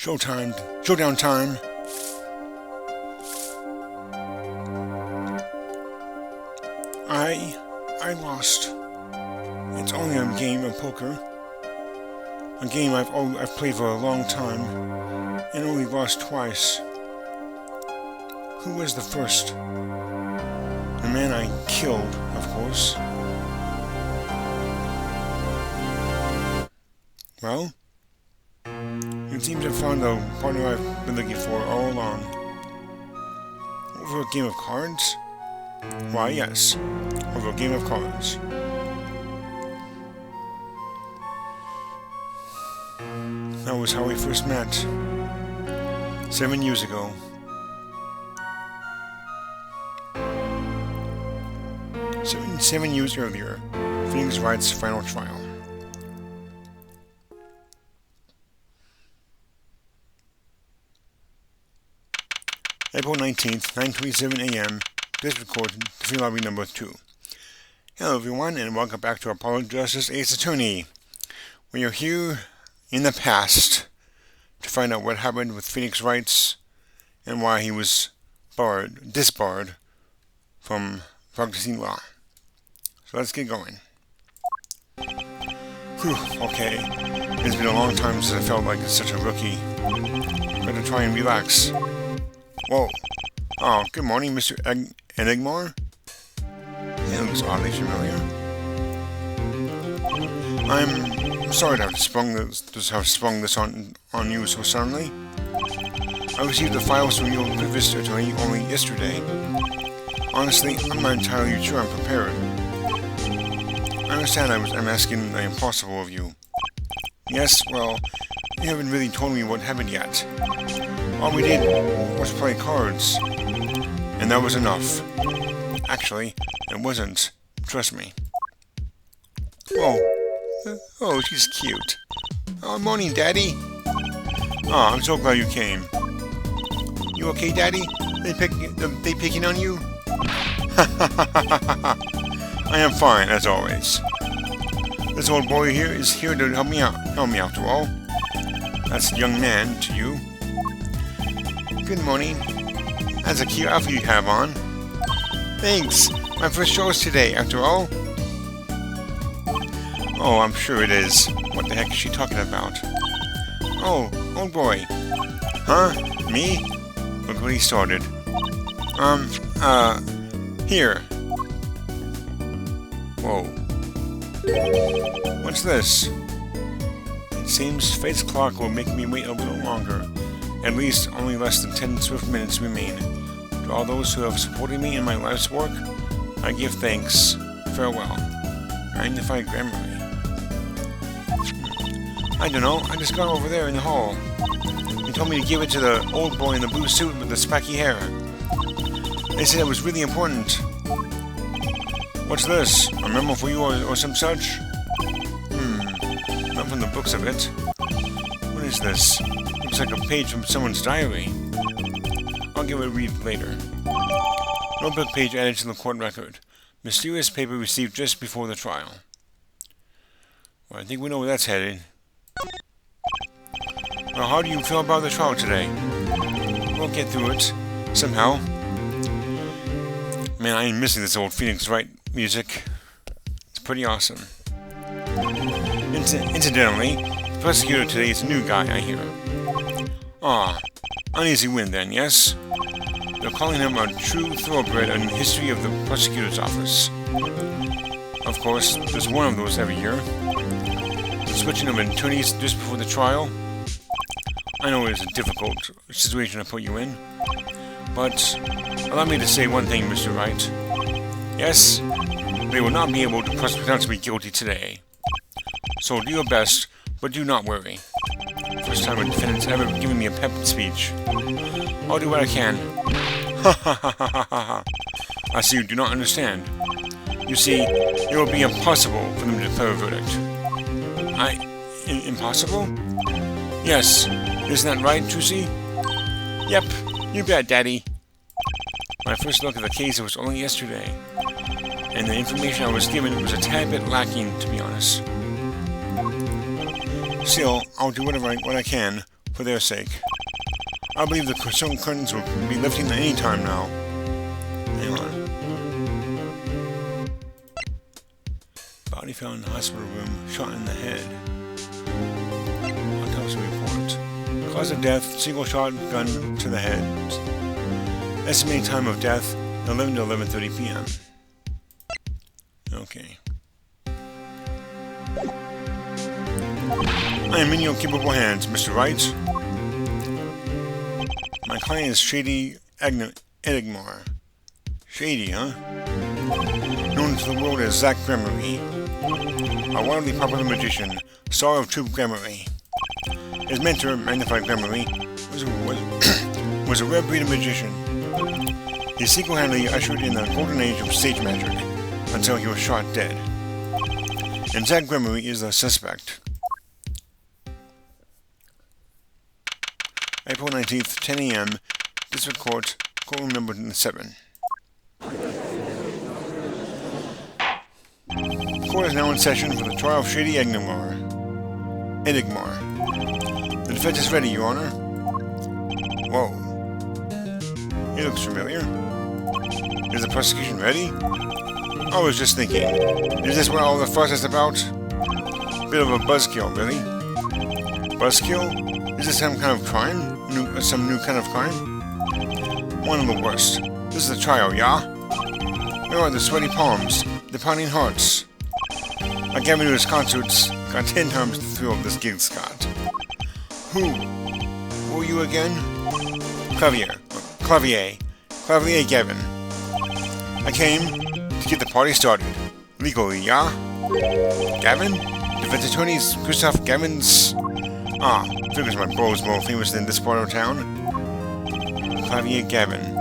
Showdown time. I lost. It's only a game of poker. A game I've played for a long time, and only lost twice. Who was the first? The man I killed, of course. Well, you seem to have found the partner I've been looking for all along. Over a game of cards? Why, yes, over a game of cards. That was how we first met. 7 years ago. Seven years earlier, Phoenix Wright's final trial. April 19th, 9:27 a.m. District Court, Free Lobby number 2. Hello everyone, and welcome back to Apollo Justice Ace Attorney. We are here in the past to find out what happened with Phoenix Wright and why he was disbarred from practicing law. So let's get going. Whew, okay. It's been a long time since I felt like such a rookie. Better try and relax. Whoa. Oh, good morning, Mr. Enigmar. He looks oddly familiar. I'm sorry to have sprung this on you so suddenly. I received the files from your previous attorney only yesterday. Honestly, I'm not entirely sure I'm prepared. I understand I'm asking the impossible of you. Yes, well, you haven't really told me what happened yet. All we did was play cards, and that was enough. Actually, it wasn't. Trust me. Whoa. Oh, she's cute. Oh, morning, Daddy. Oh, I'm so glad you came. You okay, Daddy? They picking on you? I am fine, as always. This old boy here is here to help me after all. That's a young man to you. Good morning. That's a cute outfit you have on. Thanks. My first show is today, after all. Oh, I'm sure it is. What the heck is she talking about? Oh, old boy. Huh? Me? Look what he started. Here. Whoa. What's this? It seems fate's clock will make me wait a little longer. At least only less than 10 swift minutes remain. To all those who have supported me in my life's work, I give thanks. Farewell. Magnified Grammarly. I don't know, I just got over there in the hall. They told me to give it to the old boy in the blue suit with the spiky hair. They said it was really important. What's this? A memo for you or some such? Not from the books of it. What is this? Looks like a page from someone's diary. I'll give it a read later. Notebook page added to the court record. Mysterious paper received just before the trial. Well, I think we know where that's headed. Well, how do you feel about the trial today? We'll get through it. Somehow. Man, I am missing this old Phoenix Wright music. It's pretty awesome. Incidentally, the prosecutor today is a new guy, I hear. Ah, an easy win then, yes? They're calling him a true thoroughbred in the history of the prosecutor's office. Of course, there's one of those every year. The switching of attorneys just before the trial. I know it's a difficult situation to put you in, but allow me to say one thing, Mr. Wright. Yes, they will not be able to pronounce me guilty today. So do your best, but do not worry. First time a defendant's ever given me a pep speech. I'll do what I can. Ha ha ha ha ha ha. I see you do not understand. You see, it will be impossible for them to declare a verdict. Impossible? Yes, isn't that right, Trucy? Yep, you bet, Daddy. My first look at the case was only yesterday, and the information I was given was a tad bit lacking, to be honest. Still, I'll do what I can for their sake. I believe the curtains will be lifting at any time now. Hang on. Body found in the hospital room, shot in the head. Autopsy report. Cause of death, single shot gun to the head. Estimated time of death, 11 to 11:30 p.m. Okay. I am in your capable hands, Mr. Wright. My client is Shady Enigmar. Shady, huh? Known to the world as Zack Gremory, a wildly popular magician, star of Troupe Gremory. His mentor, Magnified Gremory, was a rare breed of magician. He single-handedly ushered in the golden age of stage magic until he was shot dead. And Zack Gremory is the suspect. April 19th, 10 a.m., District Court, courtroom number 7. The court is now in session for the trial of Shady Enigmar. The defense is ready, Your Honor. Whoa. He looks familiar. Is the prosecution ready? I was just thinking, is this what all the fuss is about? Bit of a buzzkill, really. Buzzkill? Is this some kind of crime? Some new kind of crime? One of the worst. This is the trial, yeah? Where are the sweaty palms? The pounding hearts? I gave me to his concerts, got 10 times the thrill of this gig, Scott. Who are you again? Clavier Gavin. I came to get the party started. Legally, yeah? Gavin? Defense attorney Gustav Gavin's... figures my bro's more famous than this part of town. Clavier Gavin,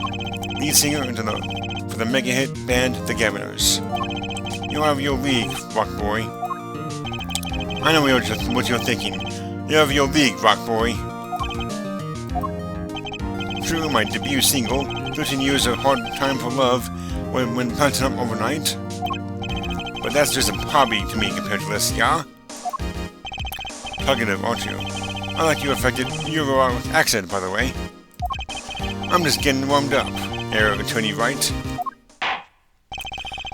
lead singer for the mega hit band The Gaviners. You're out of your league, Rock Boy. I know what you're thinking. You're out of your league, Rock Boy. True, my debut single, 13 years of hard time for love, when planted up overnight. But that's just a hobby to me compared to this, yeah? Talkative, aren't you? I like your affected Euro accent, by the way. I'm just getting warmed up, Attorney Wright.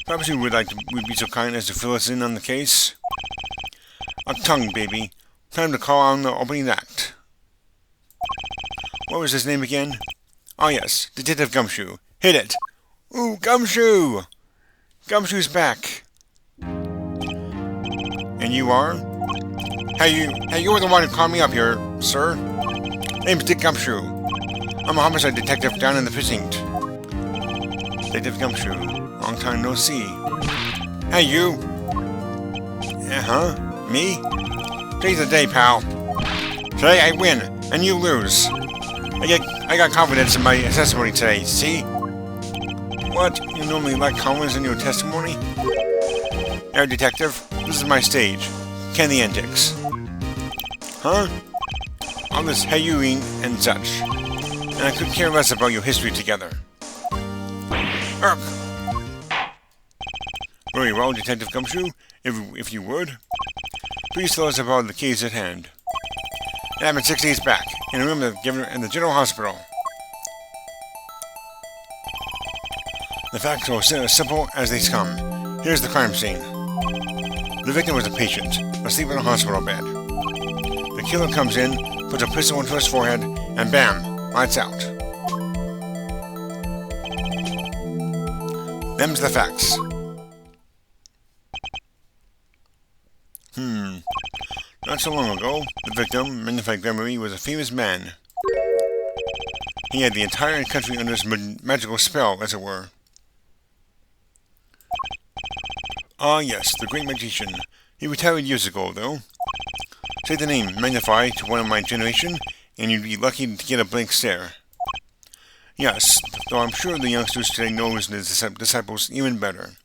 Perhaps you would be so kind as to fill us in on the case? A tongue, baby. Time to call on the opening act. What was his name again? Oh yes, Detective Gumshoe. Hit it! Ooh, Gumshoe! Gumshoe's back. And you are? Hey, you were the one who called me up here, sir. Name's Dick Gumshoe. I'm a homicide detective down in the precinct. Detective Gumshoe. Long time no see. Hey, you. Me? Today's the day, pal. Today I win, and you lose. I got confidence in my testimony today, see? What? You normally lack confidence in your testimony? Air detective, this is my stage. Ken the Antics. Huh? All this hey-youing and such. And I could care less about your history together. Urk! Very well, Detective Gumshoe, if you would. Please tell us about the case at hand. It happened 6 days back, in a room in the General Hospital. The facts are as simple as they come. Here's the crime scene. The victim was a patient, asleep in a hospital bed. The killer comes in, puts a pistol into his forehead, and bam, lights out. Them's the facts. Not so long ago, the victim, Magnified Gremory, was a famous man. He had the entire country under his magical spell, as it were. Ah, yes, the great magician. He retired years ago, though. Say the name Magnify to one of my generation, and you'd be lucky to get a blank stare. Yes, though I'm sure the youngsters today know his disciples even better.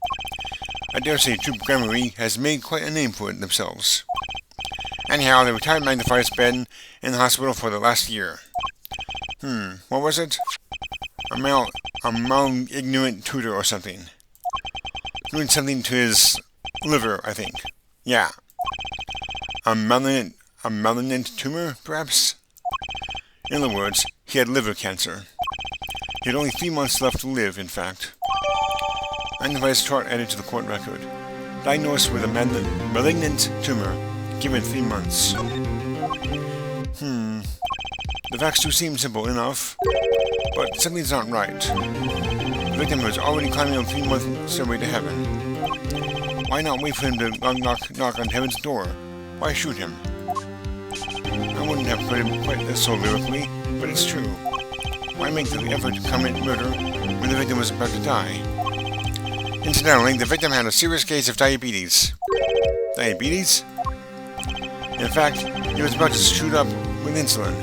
I dare say Troupe Gremory has made quite a name for it themselves. Anyhow, the retired Magnify has been in the hospital for the last year. What was it? A mal-ignorant tutor or something. Doing something to his liver, I think. Yeah. A malignant tumor, perhaps? In other words, he had liver cancer. He had only 3 months left to live, in fact. Magnified chart added to the court record. Diagnosed with a malignant tumor, given 3 months. The facts do seem simple enough, but something's not right. The victim was already climbing a 3-month stairway to heaven. Why not wait for him to knock on heaven's door? Why shoot him? I wouldn't have put it quite this so lyrically, but it's true. Why make the effort to commit murder when the victim was about to die? Incidentally, the victim had a serious case of diabetes. Diabetes? In fact, he was about to shoot up with insulin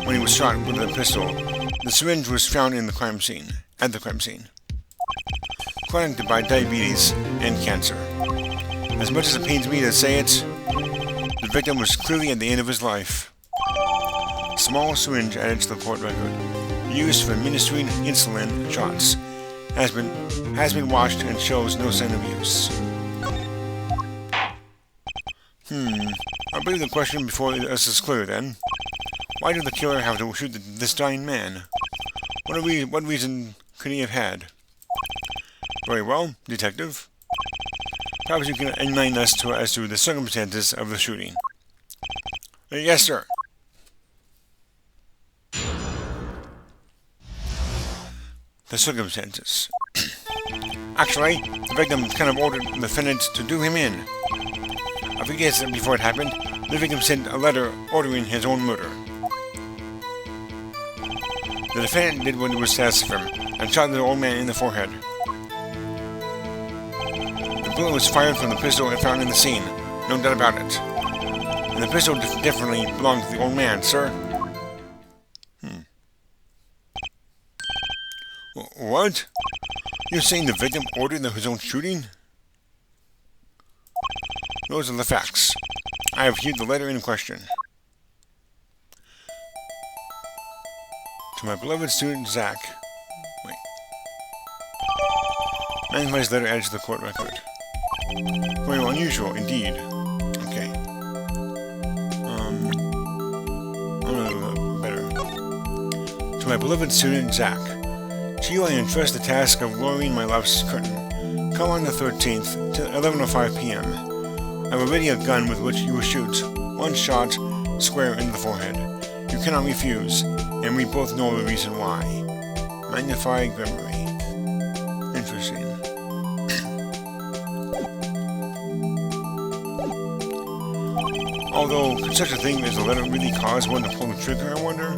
when he was shot with a pistol. The syringe was found at the crime scene. Chronic by diabetes and cancer. As much as it pains me to say it, the victim was clearly at the end of his life. Small syringe added to the court record, used for administering insulin shots, has been washed and shows no sign of use. I believe the question before us is clear then. Why did the killer have to shoot this dying man? What reason could he have had? Very well, detective. Perhaps you can enlighten us as to the circumstances of the shooting. Yes, sir. The circumstances. Actually, the victim kind of ordered the defendant to do him in. A few days before it happened, the victim sent a letter ordering his own murder. The defendant did what was asked of him, and shot the old man in the forehead. The bullet was fired from the pistol and found in the scene, no doubt about it. And the pistol definitely belonged to the old man, sir. What? You're saying the victim ordered his own shooting? Those are the facts. I have viewed the letter in question. To my beloved student, Zach. Wait. Magnified's letter added to the court record. Very unusual, indeed. Okay. Better. To my beloved student, Zach. To you I entrust the task of lowering my love's curtain. Come on the 13th, to 11:05 p.m. I have already a gun with which you will shoot. 1 shot, square into the forehead. You cannot refuse, and we both know the reason why. Magnified Gremory. Interesting. Although, could such a thing as a letter really cause one to pull the trigger, I wonder?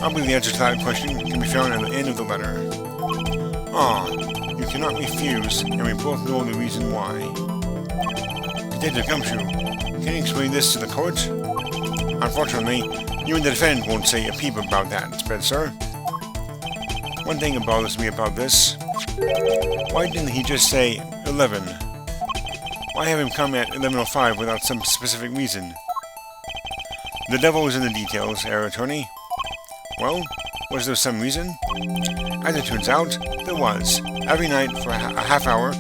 I believe the answer to that question can be found at the end of the letter. You cannot refuse, and we both know the reason why. Detective Gumshoe, can you explain this to the court? Unfortunately, you and the defendant won't say a peep about that, Spencer. One thing that bothers me about this. Why didn't he just say 11? Why have him come at 11:05 without some specific reason? The devil is in the details, Air Attorney. Well, was there some reason? As it turns out, there was. Every night for a half hour,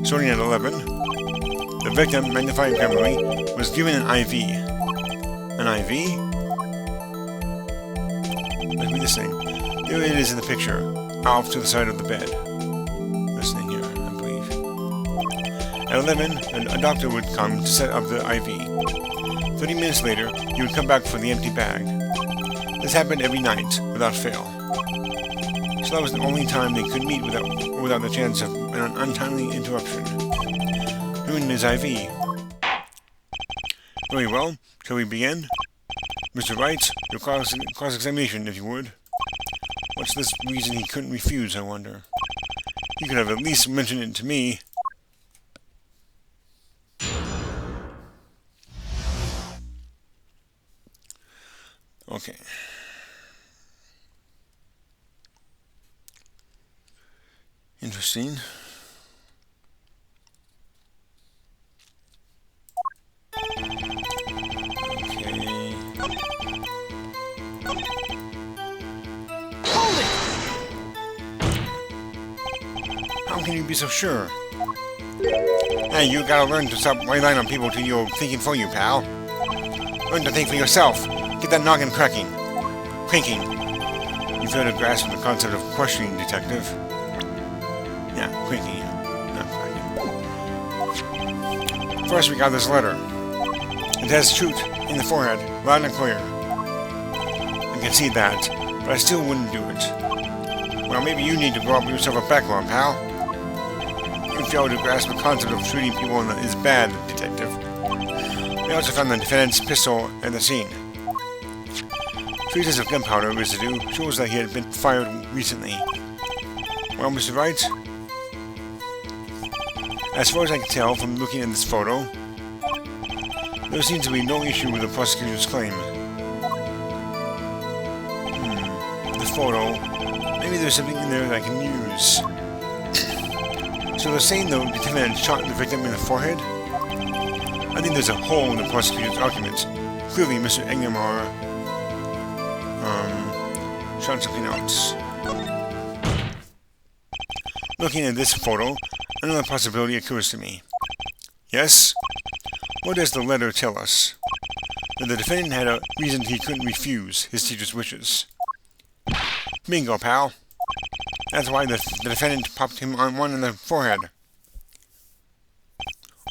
starting at 11, the victim, Magnified Gremory, was given an IV. An IV? Let's read this thing. There it is in the picture, off to the side of the bed. This thing here, I believe. At 11, a doctor would come to set up the IV. 30 minutes later, he would come back for the empty bag. This happened every night, without fail. So that was the only time they could meet without the chance of an untimely interruption. Doing his IV. Very well, shall we begin? Mr. Wright, your cross-examination, if you would. What's this reason he couldn't refuse, I wonder? You could have at least mentioned it to me. Okay. Interesting. Okay. Hold it! How can you be so sure? Hey, you gotta learn to stop relying on people to do your thinking for you, pal. Learn to think for yourself. Get that noggin cracking. Cranking. You fail to grasp the concept of questioning, Detective. Yeah, cranking. Not cracking. First, we got this letter. It has truth in the forehead, loud and clear. I can see that, but I still wouldn't do it. Well, maybe you need to grow up yourself a backbone, pal. You fail to grasp the concept of shooting people is bad, Detective. We also found the defendant's pistol at the scene. Traces of gunpowder residue shows that he had been fired recently. Well, Mr. Wright, as far as I can tell from looking at this photo, there seems to be no issue with the prosecutor's claim. The photo, maybe there's something in there that I can use. So they're saying the defendant shot the victim in the forehead? I think there's a hole in the prosecutor's argument. Clearly, Mr. Engelmar shot something else. Looking at this photo, another possibility occurs to me. Yes? What does the letter tell us? That the defendant had a reason he couldn't refuse his teacher's wishes. Bingo, pal. That's why the defendant popped him on one in the forehead.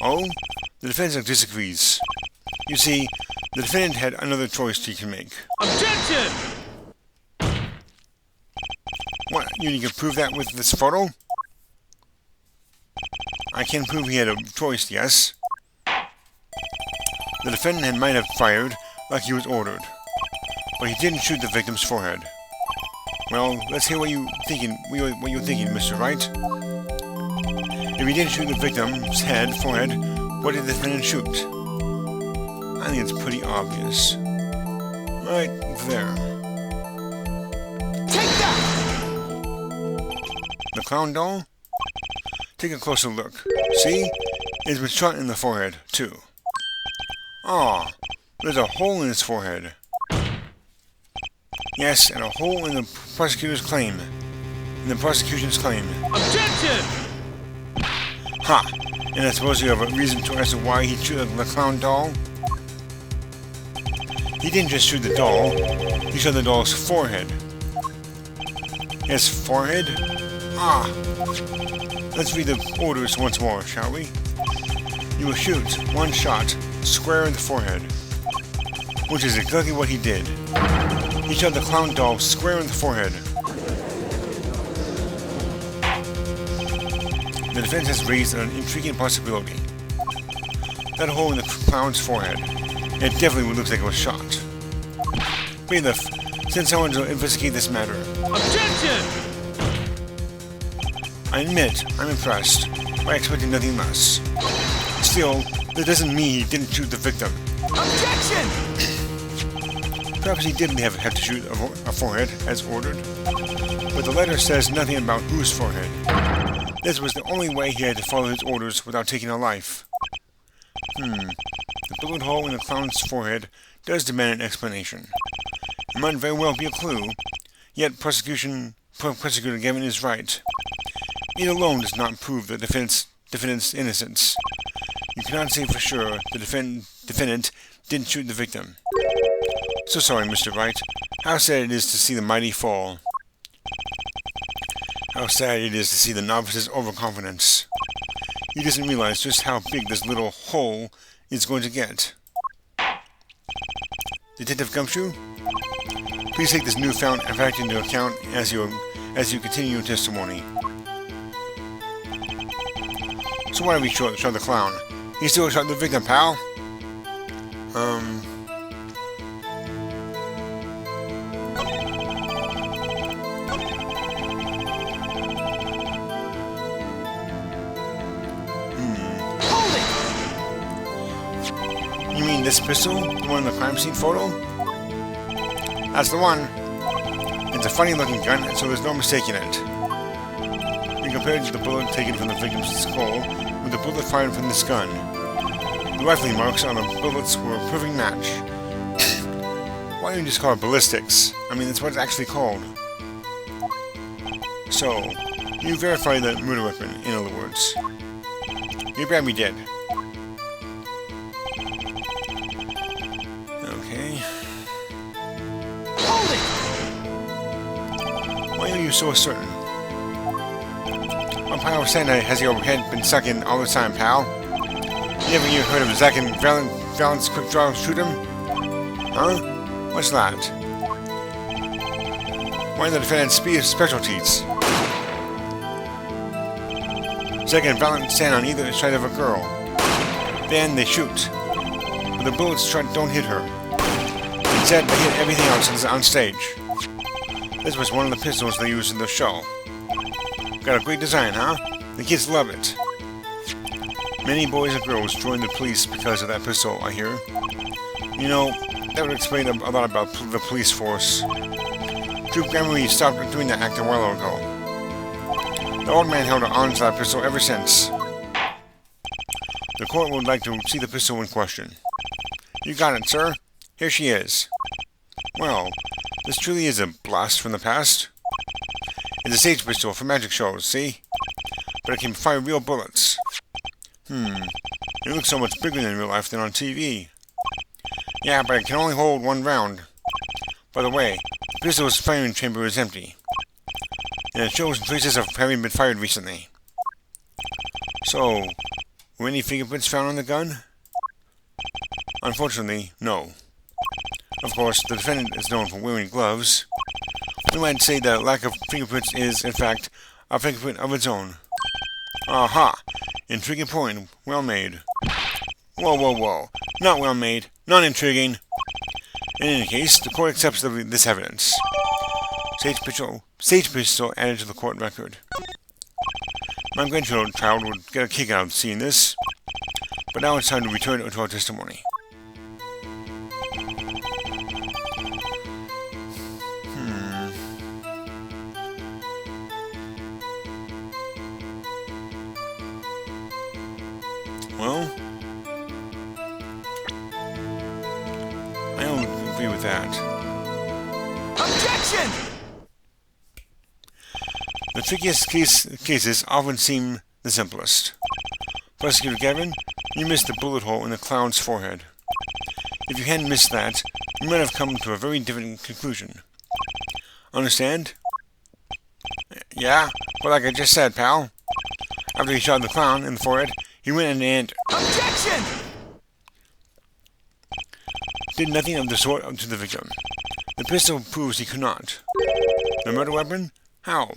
Oh? The defendant disagrees. You see, the defendant had another choice he can make. Objection! What? You can prove that with this photo? I can prove he had a choice, yes. The defendant might have fired like he was ordered, but he didn't shoot the victim's forehead. Well, let's hear what you're thinking, Mr. Wright. If he didn't shoot the victim's forehead, what did the defendant shoot? I think it's pretty obvious. Right there. Take that! The clown doll? Take a closer look. See? It's been shot in the forehead, too. Ah, there's a hole in his forehead. Yes, and a hole in the prosecutor's claim. In the prosecution's claim. Objection! Ha! And I suppose you have a reason to as to why he shot the clown doll? He didn't just shoot the doll, he shot the doll's forehead. His forehead? Ah! Let's read the orders once more, shall we? You will shoot one shot square in the forehead, which is exactly what he did. He shot the clown doll square in the forehead. The defense has raised an intriguing possibility. That hole in the clown's forehead, it definitely looks like it was shot. Bailiff, send someone to investigate this matter. Objection! I admit, I'm impressed, but I expected nothing less. Still, that doesn't mean he didn't shoot the victim. Objection! Perhaps he didn't have to shoot a forehead, as ordered. But the letter says nothing about whose forehead. This was the only way he had to follow his orders without taking a life. The bullet hole in the clown's forehead does demand an explanation. It might very well be a clue, yet Prosecutor Gavin is right. It alone does not prove the defendant's innocence. You cannot say for sure the defendant didn't shoot the victim. So sorry, Mr. Wright. How sad it is to see the mighty fall. How sad it is to see the novice's overconfidence. He doesn't realize just how big this little hole is going to get. Detective Gumshoe, please take this newfound fact into account as you continue your testimony. So why did we shot the clown? He still shot the victim, pal. You mean this pistol? The one in the crime scene photo? That's the one. It's a funny looking gun, so there's no mistaking it. We compared the bullet taken from the victim's skull with the bullet fired from this gun. The rifling marks on the bullets were a perfect match. Why don't you just call it ballistics? I mean, that's what it's actually called. So, you verified the murder weapon, in other words. You grabbed me dead. Okay. it! Why are you so certain? My pal Santa has your head been sucking all the time, pal. You ever even heard of Zack and Valance quick draw shoot 'em? Huh? What's that? One of the defendant's specialties. Zack and Valance stand on either side of a girl. Then they shoot. But the bullets don't hit her. Instead, they hit everything else on stage. This was one of the pistols they used in the show. Got a great design, huh? The kids love it. Many boys and girls joined the police because of that pistol, I hear. You know, that would explain a lot about the police force. Troop Gremory stopped doing that act a while ago. The old man held on to that pistol ever since. The court would like to see the pistol in question. You got it, sir. Here she is. Well, this truly is a blast from the past. It's a stage pistol for magic shows, see? But it can fire real bullets. It looks so much bigger in real life than on TV. Yeah, but it can only hold one round. By the way, the pistol's firing chamber is empty. And it shows traces of having been fired recently. So, were any fingerprints found on the gun? Unfortunately, no. Of course, the defendant is known for wearing gloves. We might say that a lack of fingerprints is, in fact, a fingerprint of its own. Aha! Intriguing point. Well made. Whoa, whoa, whoa. Not well made. Not intriguing. In any case, the court accepts this evidence. Sage pistol added to the court record. My grandchild would get a kick out of seeing this. But now it's time to return to our testimony. Well, I don't agree with that. Objection! The trickiest cases often seem the simplest. Prosecutor Gavin, you missed the bullet hole in the clown's forehead. If you hadn't missed that, you might have come to a very different conclusion. Understand? Yeah, but like I just said, pal. After he shot the clown in the forehead, he went and Objection! did nothing of the sort to the victim. The pistol proves he could not. The murder weapon? How?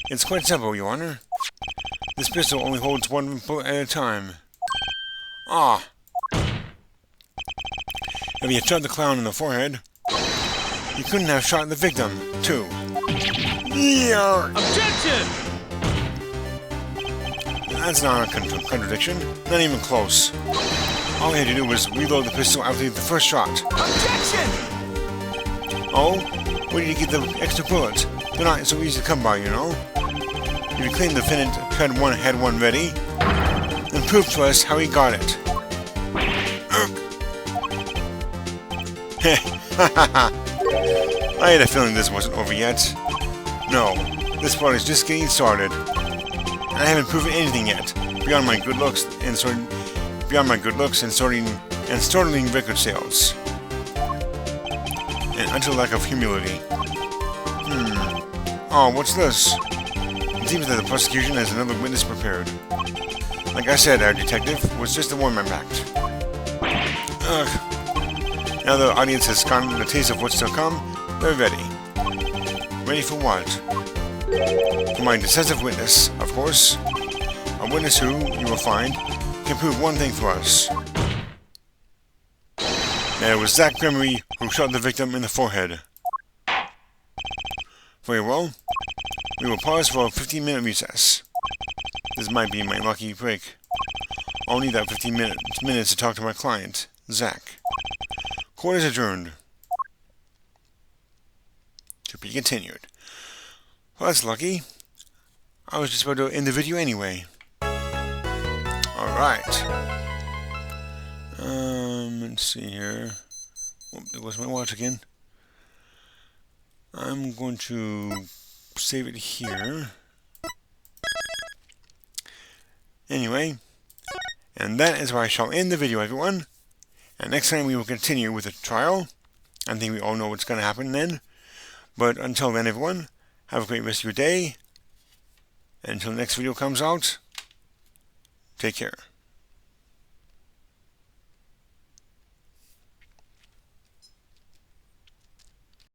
It's quite simple, Your Honor. This pistol only holds one bullet at a time. Ah! If he had shot the clown in the forehead, he couldn't have shot the victim, too. Yeah! Objection! That's not a contradiction. Not even close. All he had to do was reload the pistol after the first shot. Objection! Oh? Where did he get the extra bullets? They're not so easy to come by, you know. If you claim the defendant had one ready, then prove to us how he got it. I had a feeling this wasn't over yet. No, this part is just getting started. And I haven't proven anything yet, beyond my good looks and startling record sales. And utter lack of humility. Oh, what's this? It seems that the prosecution has another witness prepared. Like I said, our detective was just a warm-up act. Ugh. Now the audience has gotten a taste of what's to come, they're ready. Ready for what? For my decisive witness, of course. A witness who, you will find, can prove one thing for us. That it was Zack Gremory who shot the victim in the forehead. Very well. We will pause for a 15-minute recess. This might be my lucky break. I'll need that 15 minutes to talk to my client, Zack. Court is adjourned. To be continued. Well, that's lucky. I was just about to end the video anyway. Alright. Let's see here. Oh, there goes my watch again. I'm going to save it here. Anyway, and that is where I shall end the video, everyone. And next time we will continue with the trial I think we all know what's going to happen then. But until then, everyone, have a great rest of your day. And until the next video comes out, take care.